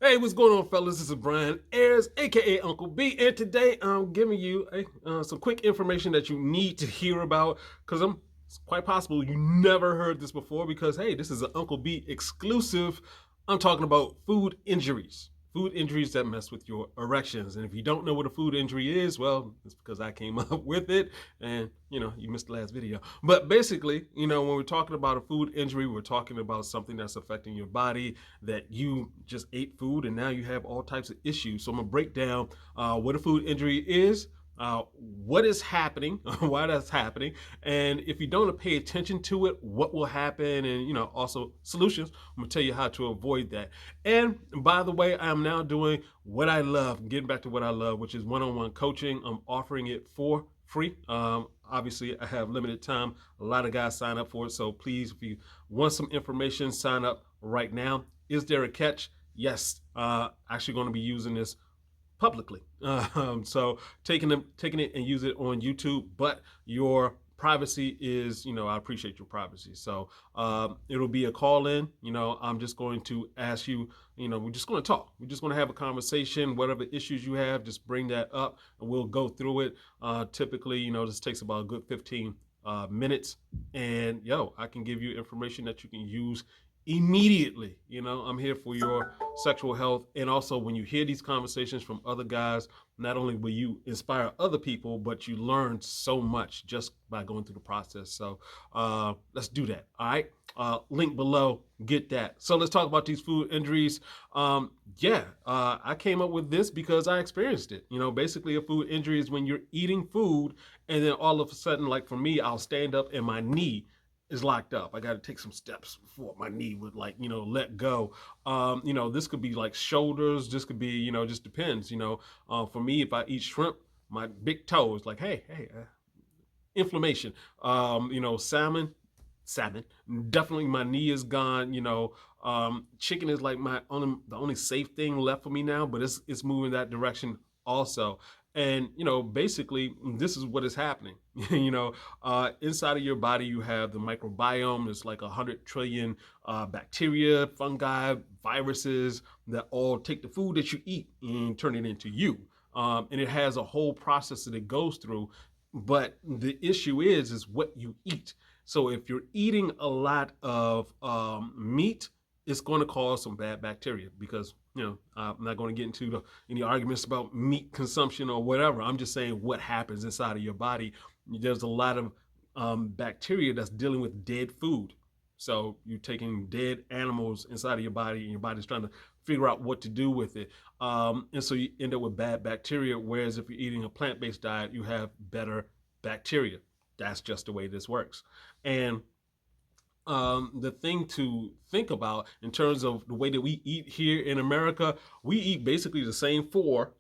Hey, what's going on, fellas? This is Brian Ayers, aka Uncle B, and today I'm giving you some quick information that you need to hear about because it's quite possible you never heard this before because, hey, this is an Uncle B exclusive. I'm talking about food injuries. Food injuries that mess with your erections. And if you don't know what a food injury is, well, it's because I came up with it and, you missed the last video. But basically, when we're talking about a food injury, we're talking about something that's affecting your body, that you just ate food and now you have all types of issues. So I'm going to break down what a food injury is, what is happening, why that's happening, and if you don't pay attention to it, what will happen, and also solutions. I'm gonna tell you how to avoid that. And by the way, I'm now doing what I love. I'm getting back to what I love, which is one-on-one coaching. I'm offering it for free. Obviously, I have limited time. A lot of guys sign up for it, so please, if you want some information, sign up right now. Is there a catch? Yes. Actually, going to be using this publicly. So taking it and use it on YouTube, but your privacy is, I appreciate your privacy. So it'll be a call in. I'm just going to ask you, we're just going to talk. We're just going to have a conversation. Whatever issues you have, just bring that up and we'll go through it. Typically, this takes about a good 15 minutes. And I can give you information that you can use immediately. I'm here for your sexual health. And also, when you hear these conversations from other guys, not only will you inspire other people, but you learn so much just by going through the process. So let's do that. All right. Link below, get that. So let's talk about these food injuries. I came up with this because I experienced it. Basically a food injury is when you're eating food and then all of a sudden, like for me, I'll stand up and my knee is locked up. I got to take some steps before my knee would let go. This could be like shoulders. This could be, just depends. For me, if I eat shrimp, my big toe is like, hey, inflammation. Salmon. Definitely my knee is gone. Chicken is like the only safe thing left for me now, but it's moving that direction also. And basically, this is what is happening. Inside of your body, you have the microbiome. There's like 100 trillion bacteria, fungi, viruses that all take the food that you eat and turn it into you. And it has a whole process that it goes through. But the issue is what you eat. So if you're eating a lot of meat, it's going to cause some bad bacteria because, I'm not going to get into any arguments about meat consumption or whatever. I'm just saying what happens inside of your body. There's a lot of bacteria that's dealing with dead food. So you're taking dead animals inside of your body and your body's trying to figure out what to do with it. And so you end up with bad bacteria. Whereas if you're eating a plant-based diet, you have better bacteria. That's just the way this works. And the thing to think about in terms of the way that we eat here in America, we eat basically the same four.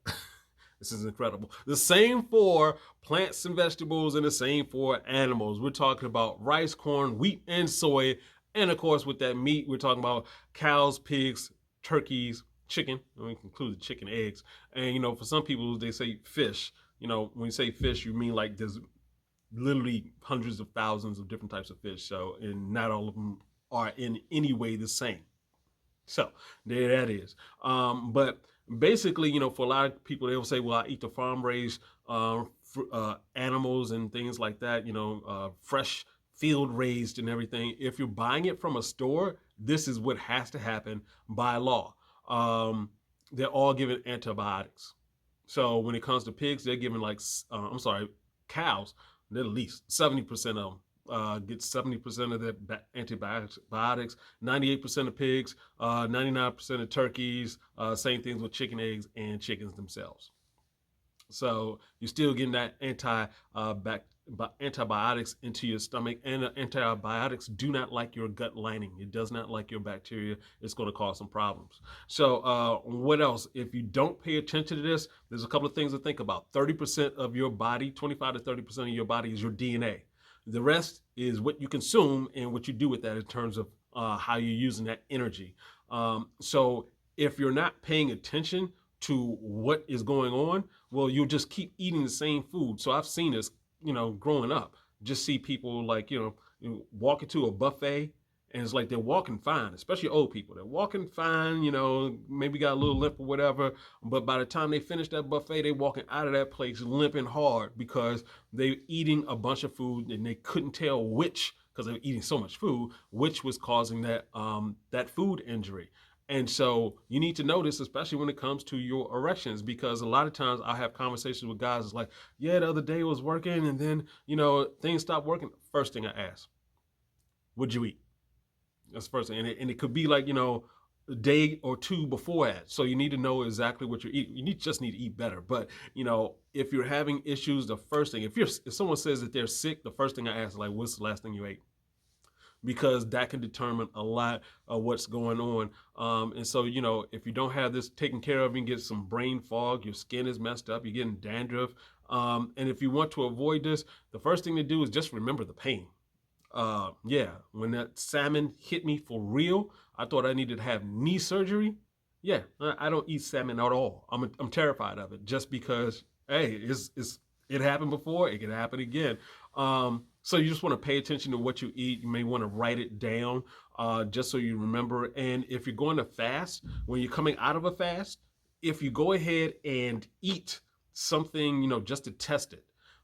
This is incredible. The same four plants and vegetables and the same four animals. We're talking about rice, corn, wheat, and soy. And of course, with that meat, we're talking about cows, pigs, turkeys, chicken. We can include the chicken, eggs. And, for some people, they say fish. When you say fish, you mean like there's literally hundreds of thousands of different types of fish. So, and not all of them are in any way the same. So there that is. But basically, for a lot of people, they'll say, well, I eat the farm raised animals and things like that, fresh field raised and everything. If you're buying it from a store, this is what has to happen by law. They're all given antibiotics. So when it comes to pigs, they're given cows, at least 70% of them get 70% of the antibiotics, 98% of pigs, 99% of turkeys, same things with chicken eggs and chickens themselves. So you're still getting that antibiotics into your stomach, and antibiotics do not like your gut lining. It does not like your bacteria. It's going to cause some problems. So what else? If you don't pay attention to this, there's a couple of things to think about. 30% of your body, 25 to 30% of your body is your DNA. The rest is what you consume and what you do with that in terms of how you're using that energy. So if you're not paying attention to what is going on, well, you'll just keep eating the same food. So I've seen this, growing up, just see people walk into a buffet And it's like they're walking fine, especially old people. They're walking fine, you know, maybe got a little limp or whatever. But by the time they finish that buffet, they're walking out of that place limping hard because they're eating a bunch of food and they couldn't tell which, because they were eating so much food, which was causing that food injury. And so you need to know this, especially when it comes to your erections, because a lot of times I have conversations with guys. It's like, yeah, the other day it was working, and then things stopped working. First thing I ask, what'd you eat? That's the first thing. And it could be like, a day or two before that. So you need to know exactly what you're eating. Just need to eat better. But, if you're having issues, the first thing, if someone says that they're sick, the first thing I ask is like, what's the last thing you ate? Because that can determine a lot of what's going on. And so, if you don't have this taken care of, you can get some brain fog, your skin is messed up, you're getting dandruff. And if you want to avoid this, the first thing to do is just remember the pain. Yeah, when that salmon hit me for real, I thought I needed to have knee surgery. Yeah, I don't eat salmon at all. I'm terrified of it just because, hey, it happened before, it can happen again. So you just want to pay attention to what you eat. You may want to write it down, just so you remember. And if you're going to fast, when you're coming out of a fast, if you go ahead and eat something, just to test it,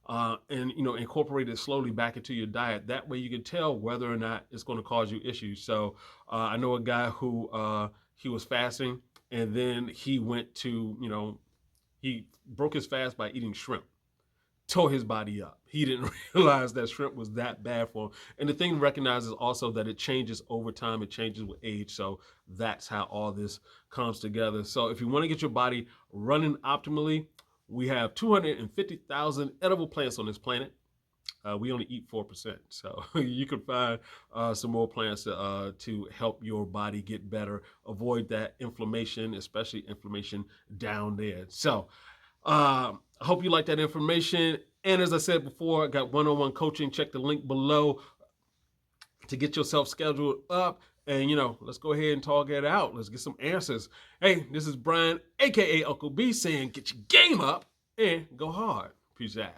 and incorporate it slowly back into your diet. That way you can tell whether or not it's going to cause you issues. So I know a guy who he was fasting, and then he went to he broke his fast by eating shrimp. Tore his body up. He didn't realize that shrimp was that bad for him. And the thing to recognize is also that it changes over time. It changes with age. So that's how all this comes together. So if you want to get your body running optimally, we have 250,000 edible plants on this planet. We only eat 4%. So you can find some more plants to help your body get better, avoid that inflammation, especially inflammation down there. So I hope you like that information. And as I said before, I got one-on-one coaching. Check the link below to get yourself scheduled up. And, let's go ahead and talk it out. Let's get some answers. Hey, this is Brian, a.k.a. Uncle B, saying get your game up and go hard. Peace out.